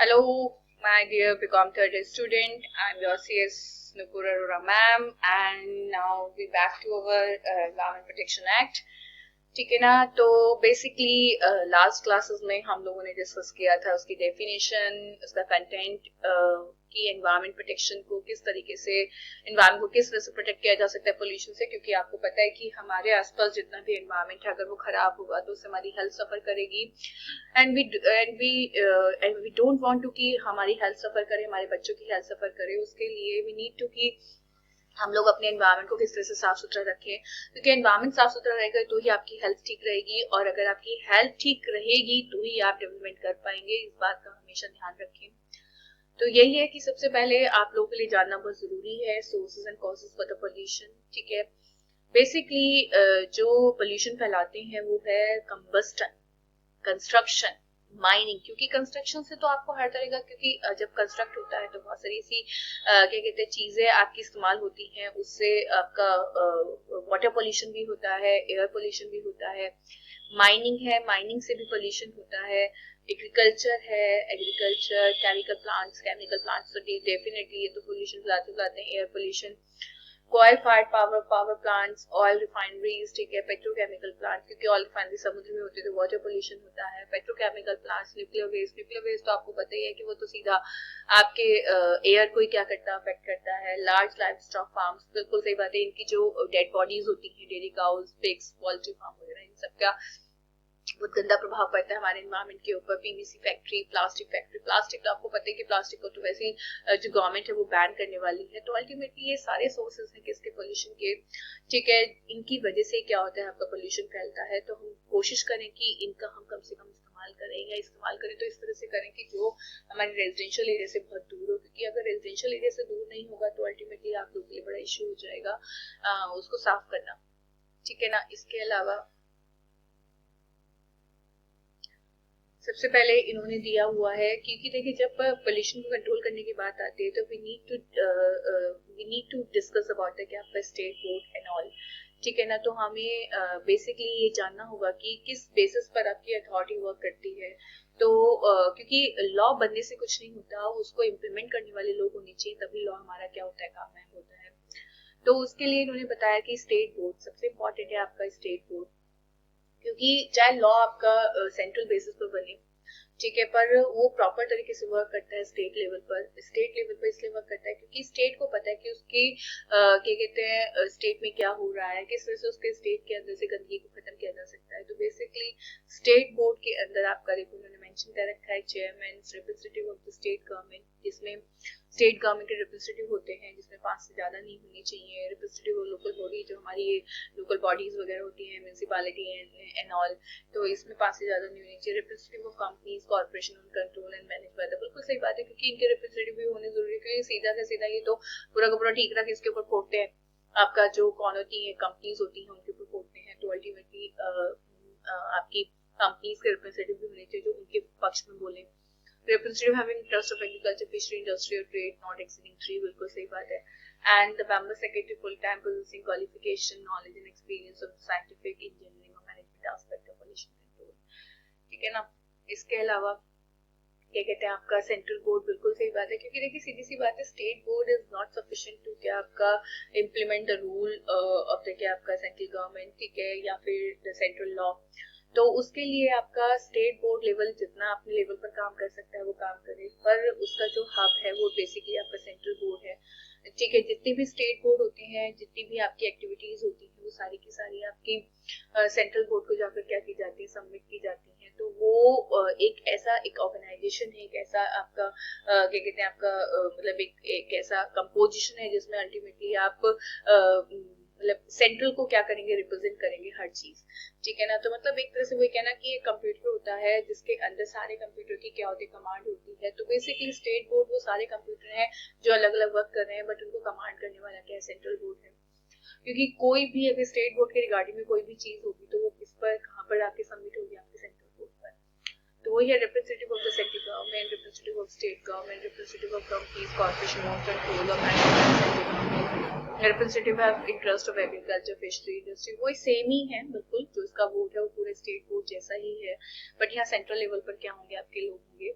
Hello, my dear BCom third year student. I'm your CS Nupur Arora ma'am, and now we back to our Environment Protection Act. ठीक है ना। तो basically last classes में हम लोगों ने discuss किया था उसकी डेफिनेशन, उसका कंटेंट, कि एनवायरमेंट प्रोटेक्शन को किस तरीके से, एनवायरमेंट को किस तरह से प्रोटेक्ट किया जा सकता है पोल्यूशन से, क्योंकि आपको पता है कि हमारे आसपास जितना भी एनवायरमेंट है अगर वो खराब होगा तो उससे हमारी हेल्थ सफर करेगी। And we don't want to कि हमारी हेल्थ सफर करे, हमारे बच्चों की हेल्थ सफर करे। उसके लिए वी नीड टू कि हम लोग अपने एनवायरमेंट को किस तरह से साफ सुथरा रखें, क्योंकि एनवायरमेंट साफ सुथरा रहेगा तो ही आपकी हेल्थ ठीक रहेगी, और अगर आपकी हेल्थ ठीक रहेगी तो ही आप डेवलपमेंट कर पाएंगे। इस बात का हमेशा ध्यान रखें। तो यही है कि सबसे पहले आप लोगों के लिए जानना बहुत जरूरी है sources and causes for the pollution. ठीक है, बेसिकली जो पोल्यूशन फैलाते हैं वो है कंबस्टन, कंस्ट्रक्शन, माइनिंग। क्योंकि कंस्ट्रक्शन से तो आपको हर तरह का, क्योंकि जब कंस्ट्रक्ट होता है तो बहुत सारी ऐसी क्या कहते हैं चीजें आपकी इस्तेमाल होती हैं, उससे आपका वाटर पोल्यूशन भी होता है, एयर पोल्यूशन भी होता है, माइनिंग है, माइनिंग से भी पोल्यूशन होता है, एग्रीकल्चर है, एग्रीकल्चर, केमिकल प्लांट्स तो डेफिनेटली ये तो पोल्यूशन फैलाते हैं, air pollution, coal fired power plants, oil refineries, ठीक है, पेट्रोकेमिकल प्लांट, क्योंकि ऑयल रिफाइनरी समुद्र में होती है तो वाटर पोल्यूशन होता है, पेट्रोकेमिकल प्लांट्स, न्यूक्लियर वेस्ट तो आपको पता ही है कि वो तो सीधा आपके एयर को ही क्या करता है, अफेक्ट करता है। लार्ज लाइफ स्टॉक फार्म्स, बिल्कुल सही बात है, इनकी जो डेड बॉडीज होती है, dairy cows, pigs, poultry farm वगैरह, इन सबका बहुत गंदा प्रभाव पड़ता है हमारे एनवायरमेंट के ऊपर। पीवीसी फैक्ट्री, प्लास्टिक तो आपको पता है कि प्लास्टिक को तो वैसे ही जो गवर्नमेंट है वो बैन करने वाली है। तो अल्टीमेटली ये सारे सोर्सेज हैं किसके, पोल्यूशन के। ठीक है, इनकी वजह से क्या होता है, आपका पोल्यूशन फैलता है। तो हम कोशिश करें कि इनका हम कम से कम इस्तेमाल करें, या इस्तेमाल करें तो इस तरह से करें कि जो हमारे रेजिडेंशियल एरिया से बहुत दूर हो, क्योंकि अगर रेजिडेंशियल एरिया से दूर नहीं होगा तो अल्टीमेटली आप लोगों के लिए बड़ा इश्यू हो जाएगा उसको साफ करना। ठीक है ना। इसके अलावा सबसे पहले इन्होंने दिया हुआ है, क्योंकि देखिए जब पोल्यूशन को कंट्रोल करने की बात आती है तो we need to discuss about the क्या आपका स्टेट बोर्ड एंड ऑल। ठीक है ना। तो हमें बेसिकली ये जानना होगा कि किस बेसिस पर आपकी अथॉरिटी वर्क करती है। तो क्योंकि लॉ बनने से कुछ नहीं होता, उसको इम्प्लीमेंट करने वाले लोग होने चाहिए, तभी लॉ हमारा क्या होता है, कामयाब होता है। तो उसके लिए इन्होंने बताया कि स्टेट बोर्ड सबसे इम्पोर्टेंट है, आपका स्टेट बोर्ड, क्योंकि चाहे लॉ आपका सेंट्रल बेसिस पर बने, ठीक है, पर वो प्रॉपर तरीके से वर्क करता है स्टेट लेवल पर। स्टेट लेवल पर इसलिए वर्क करता है क्योंकि स्टेट को पता है कि उसकी क्या कहते हैं स्टेट में क्या हो रहा है, किस तरह से उसके स्टेट के अंदर से गंदगी को खत्म किया जा सकता है। तो बेसिकली स्टेट बोर्ड के अंदर आपका देखो उन्होंने मेंशन कर रखा है chairman, representative of the state government, जिसमें स्टेट गवर्नमेंट के रिप्रेजेंटेटिव होते हैं, जिसमें 5 से ज्यादा नहीं होने चाहिए। रिप्रेजेंटेटिव और लोकल बॉडी, जो हमारी लोकल बॉडीज वगैरह होती हैं, म्यूनिसिपैलिटी एंड ऑल, तो इसमें 5 से ज्यादा नहीं होनी चाहिए। Representative of companies, corporation on control and manage by the, बिल्कुल सही बात है, क्योंकि इनके रिप्रेजेंटेटिव भी होने जरूरी है, क्योंकि सीधा से सीधा ये तो पूरा का पूरा ठीक रख इसके ऊपर फोड़ते हैं, आपका जो कौन होती है कंपनीज होती हैं उनके ऊपर फोड़ते हैं। तो अल्टीमेटली आपकी कंपनीज के रिप्रेजेंटेटिव भी होने चाहिए जो उनके पक्ष में बोले। representative having interest of agriculture, fishery, industry or trade not exceeding 3, बिल्कुल सही बात है। And the member secretary full time possessing qualification, knowledge and experience of scientific, engineering or management aspect of pollution control। ठीक है ना। इसके अलावा क्या कहते हैं आपका सेंट्रल बोर्ड, बिल्कुल सही बात है, क्योंकि देखिए सीधी सी बात है, state board is not sufficient to क्या आपका implement the rule of the क्या आपका सेंट्रल गवर्नमेंट, ठीक है, या फिर द सेंट्रल लॉ। तो उसके लिए आपका स्टेट बोर्ड लेवल जितना अपने लेवल पर काम कर सकता है वो काम करे, पर उसका जो हब है वो बेसिकली आपका सेंट्रल बोर्ड है। ठीक है, जितने भी स्टेट बोर्ड होते हैं, जितनी भी आपकी एक्टिविटीज होती हैं, वो सारी की सारी आपकी सेंट्रल बोर्ड को जाकर क्या की जाती है, सबमिट की जाती है। तो वो एक ऐसा एक ऑर्गेनाइजेशन है, एक ऐसा आपका क्या कहते हैं आपका मतलब एक ऐसा कंपोजिशन है जिसमें अल्टीमेटली आप मतलब सेंट्रल को क्या करेंगे, रिप्रेजेंट करेंगे हर चीज। ठीक है ना। तो मतलब एक तरह से वही कहना कि एक कंप्यूटर होता है जिसके अंदर सारे कंप्यूटर की क्या होती है, कमांड होती है। तो बेसिकली स्टेट बोर्ड वो सारे कंप्यूटर हैं जो अलग अलग वर्क कर रहे हैं, बट उनको कमांड करने वाला क्या है, सेंट्रल बोर्ड है। क्योंकि कोई भी अगर स्टेट बोर्ड के रिगार्डिंग में कोई भी चीज होगी तो वो किस पर, कहाँ पर आके सबमिट होगी, आपके सेंट्रल बोर्ड पर। तो वही है representative of the central government, representative of state government, representative of companies, corporation of control of management, representative of interest of agriculture, fishery, industry, वही सेम ही है बिल्कुल, जो इसका बोर्ड है वो पूरे स्टेट बोर्ड जैसा ही है, बट यहाँ सेंट्रल लेवल पर क्या होंगे, आपके लोग होंगे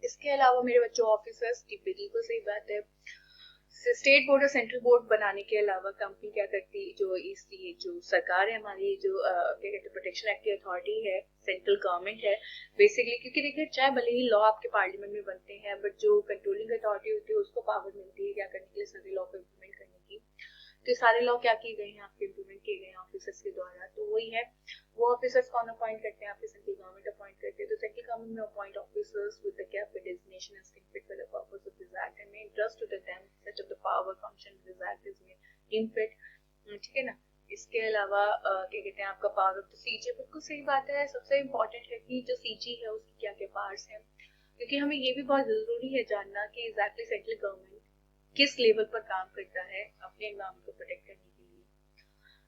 इसके अलावा मेरे बच्चों ऑफिसर्स की बिल्कुल सही बात है, स्टेट बोर्ड और सेंट्रल बोर्ड बनाने के अलावा कंपनी क्या करती है, जो इसकी जो सरकार है हमारी, जो क्या कहते हैं प्रोटेक्शन एक्ट की अथॉरिटी है, सेंट्रल गवर्नमेंट है बेसिकली, क्योंकि देखिए चाहे भले ही लॉ आपके पार्लियामेंट में बनते हैं, बट जो कंट्रोलिंग अथॉरिटी होती है उसको पावर मिलती है क्या करने के लिए, सारे लॉ को इम्प्लीमेंट करने की। तो सारे लॉ क्या किए गए हैं आपके, इम्प्लीमेंट किए गए हैं ऑफिसर्स के द्वारा। तो वही है, वो ऑफिसर्स कौन अपॉइंट करते हैं, आपके सेंट्रल गवर्नमेंट अपॉइंट करते हैं। तो सेंट्रल गवर्नमेंट में अपॉइंट ऑफिसर्स विद द क्या designation as fit for the purpose of this act and may entrust to them such of the power function this act is made deemed fit। ठीक है ना। इसके अलावा क्या कहते हैं आपका पावर ऑफ द सीजी, बिल्कुल सही बात है। सबसे इम्पोर्टेंट है कि जो सीजी है उसकी क्या क्या पावर्स हैं, क्योंकि हमें ये भी बहुत जरूरी है जानना कि एग्जैक्टली सेंट्रल गवर्नमेंट किस लेवल पर काम करता है अपने एनवायरमेंट को प्रोटेक्ट करने के लिए,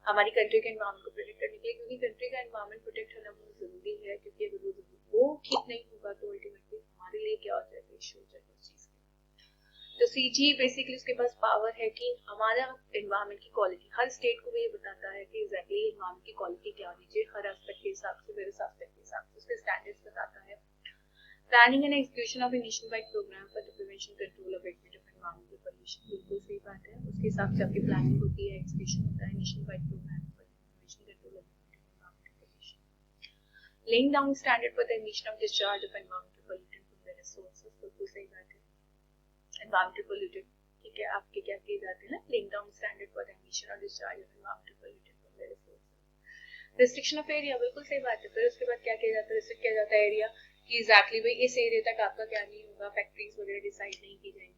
हमारी कंट्री के एनवायरमेंट को प्रोटेक्ट करने के लिए, क्योंकि कंट्री का एनवायरमेंट प्रोटेक्ट होना बहुत जरूरी है। क्योंकि अगर वो ठीक नहीं होगा तो अल्टीमेटली हमारे लिए क्या हो जाएगा, इशू हो जाएगा उस चीज का। तो सीजी बेसिकली उसके पास पावर है कि हमारा एनवायरमेंट की क्वालिटी, हर स्टेट को ये बताता है कि एग्जैक्टली एनवायरमेंट की क्वालिटी क्या होनी चाहिए, हर एस्पेक्ट के हिसाब से, वेरियस एस्पेक्ट के हिसाब से उसके स्टैंडर्ड्स बताता है। Planning and execution of a nationwide programme for the prevention control abatement of environmental pollution, बिल्कुल सही बात है। उसके हिसाब से आपकी प्लानिंग होती है, एग्जीक्यूशन होता है nationwide programme for the prevention control abatement of environmental pollution. Laying down standard for the emission of discharge of environmental pollutant from the resources, बिल्कुल सही बात है। एनवायरमेंटल पोल्यूटेंट, ठीक है, आपके क्या किए जाते हैं ना, laying down standard for the emission और discharge of environmental pollutant from the resources. Restriction of area, बिल्कुल सही बात है। फिर उसके बाद क्या किया जाता है, रिस्ट्रिक्ट किया जाता है एरिया कि एग्जैक्टली भाई इस एरिया तक आपका क्या नहीं होगा, फैक्ट्रीज वगैरह डिसाइड नहीं की जाएंगी,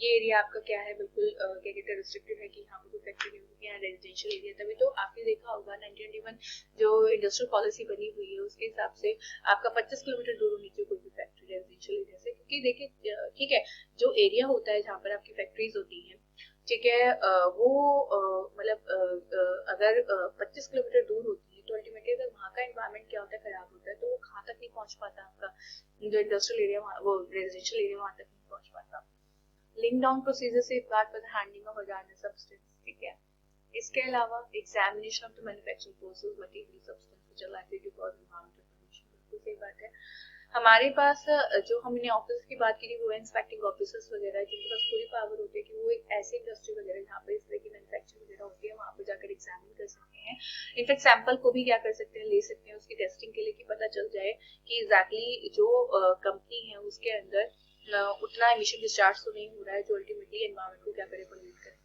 ये एरिया आपका क्या है, बिल्कुल क्या कहते हैं रिस्ट्रिक्टेड है कि यहाँ पे कोई फैक्ट्री नहीं होगी, यहाँ रेजिडेंशियल एरिया। तभी तो आपने देखा होगा 1991 जो इंडस्ट्रियल पॉलिसी बनी हुई है उसके हिसाब से आपका 25 किलोमीटर दूर होनी चाहिए कोई भी फैक्ट्री रेजिडेंशियल एरिया से। क्योंकि देखिए ठीक है, जो एरिया होता है जहाँ पर आपकी फैक्ट्रीज होती है, ठीक है, वो मतलब अगर 25 किलोमीटर दूर होती है तो अल्टीमेटली अगर वहाँ का एनवायरमेंट क्या होता है, खराब होता है, तो वो कहाँ तक नहीं पहुँच पाता, आपका जो इंडस्ट्रियल एरिया वो रेजिडेंशियल एरिया वहाँ तक नहीं पहुँच पाता। लिंक डाउन प्रोसीजर से इफाद पर हैंडलिंग ऑफ हजारस सब्सटेंस, ठीक है। इसके अलावा examination of the manufacturing process material substance which are likely to cause environmental pollution, बिल्कुल सही बात है। हमारे पास जो हमने ऑफिस की बात की थी वो इंस्पेक्टिंग ऑफिसर्स वगैरह जिनके पास पूरी पावर होती है कि वो एक ऐसी इंडस्ट्री वगैरह जहाँ पर इस तरह की मैन्युफैक्चरिंग वगैरह होती है वहाँ पर जाकर एग्जामिन कर सकते हैं। इनफैक्ट सैंपल को भी क्या कर सकते हैं, ले सकते हैं उसकी टेस्टिंग के लिए कि पता चल जाए कि एग्जैक्टली जो कंपनी है उसके अंदर उतना एमिशन डिस्चार्ज तो नहीं हो रहा है जो अल्टीमेटली एनवायरमेंट को क्या करे, पोल्यूट करे।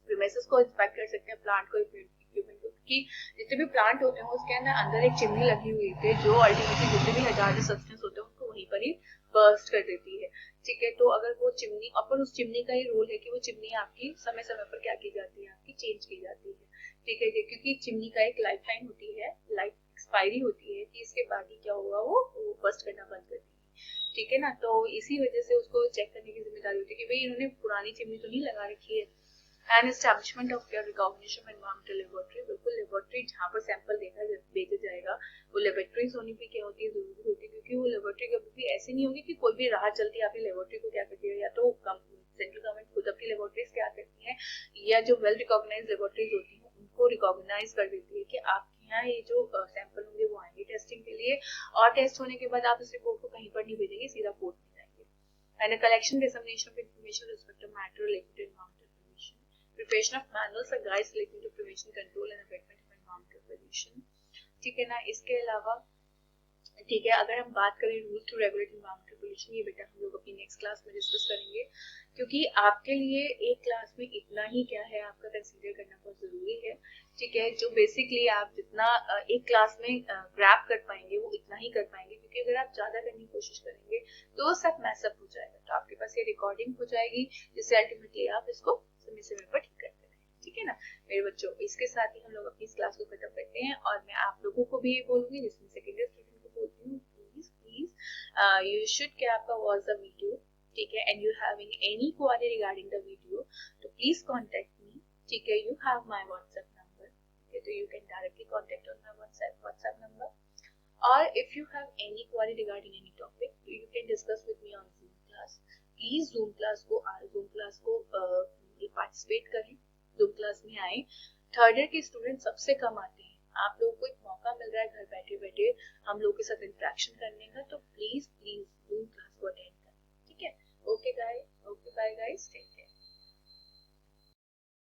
प्रीमाइसेस को इंस्पेक्ट कर सकते हैं, प्लांट को, इक्विपमेंट को, कि जितने भी प्लांट होते हैं उसके अंदर एक चिमनी लगी हुई है जो अल्टीमेटली जितने भी हजार्डस सब्सटेंस होते हैं उनको वहीं पर ही बर्स्ट कर देती है, ठीक है। तो अगर वो चिमनी, अपन उस चिमनी का ही रोल है कि वो चिमनी आपकी समय समय पर क्या की जाती है, आपकी चेंज की जाती है, ठीक है, क्योंकि चिमनी का एक लाइफ टाइम होती है, लाइफ एक्सपायरी होती है कि इसके बाद ही क्या होगा, वो बर्स्ट करना बंद कर देगी, ठीक है ना। तो इसी वजह से उसको चेक करने की जिम्मेदारी होती है कि भाई इन्होंने पुरानी चिमनी तो नहीं लगा रखी है। And establishment of your recognition environmental laboratory, बिल्कुल लेबोरेटरी जहाँ पर सैंपल भेजा जाएगा वो लेबोरेटरीज होनी भी क्या होती है, जरूरी होती है। क्योंकि वो लेबोरेटरी कभी भी ऐसी नहीं होगी कि कोई भी राह चलती है आपकी लेबोरेटरी को क्या करती है, या तो सेंट्रल गवर्नमेंट खुद अपनी लेबोरेटरीज क्या करती है, या जो वेल रिकॉग्नाइज लेबोरेटरीज होती है उनको रिकॉग्नाइज कर देती है कि आपके यहाँ ये जो सैंपल होंगे वो आएंगे टेस्टिंग के लिए, और टेस्ट होने के बाद आप इस रिपोर्ट को कहीं पर नहीं भेजेंगे, सीधा कोर्ट में जाएंगे। And collection dissemination of information respect of matter related to environmental preparation of manuals और guides relating to prevention, control and abatement of environmental pollution, ठीक है ना। इसके अलावा ठीक है, अगर हम बात करें rules to regulate environmental pollution, ये बेटा हम लोग अपनी नेक्स्ट क्लास में डिस्कस करेंगे, क्योंकि आपके लिए एक क्लास में इतना ही क्या है आपका कंसीडर करना बहुत जरूरी है, ठीक है। जो बेसिकली आप जितना एक क्लास में ग्रैब कर पाएंगे वो इतना ही कर पाएंगे, क्योंकि अगर आप ज्यादा करने की कोशिश करेंगे तो वो सब मैसअप हो जाएगा। तो आपके पास ये रिकॉर्डिंग हो जाएगी जिससे अल्टीमेटली आप इसको समय समय पर ठीक करते रहें, ठीक है ना मेरे बच्चों। इसके साथ ही हम लोग अपनी इस क्लास को खत्म करते हैं, और मैं आप लोगों को भी ये बोलूंगी जिसमें सेकेंडरी स्टूडेंट को बोलती हूँ, प्लीज यू शुड क्या आपका वॉच द वीडियो, ठीक है, and you having any query regarding the video तो प्लीज कॉन्टेक्ट मी, ठीक है। You have my WhatsApp number, तो you can directly contact on my WhatsApp number, or if you have any query regarding any topic you can discuss with me on Zoom class। please Zoom class को participate करें, Zoom class में आए। Third year के student सबसे कम आते हैं, आप लोगों को एक मौका मिल रहा है घर बैठे बैठे हम लोग के साथ इंटरेक्शन करने का, तो प्लीज प्लीज जूम क्लास को अटेंड करें, ठीक है? Okay guys, okay bye guys, take care.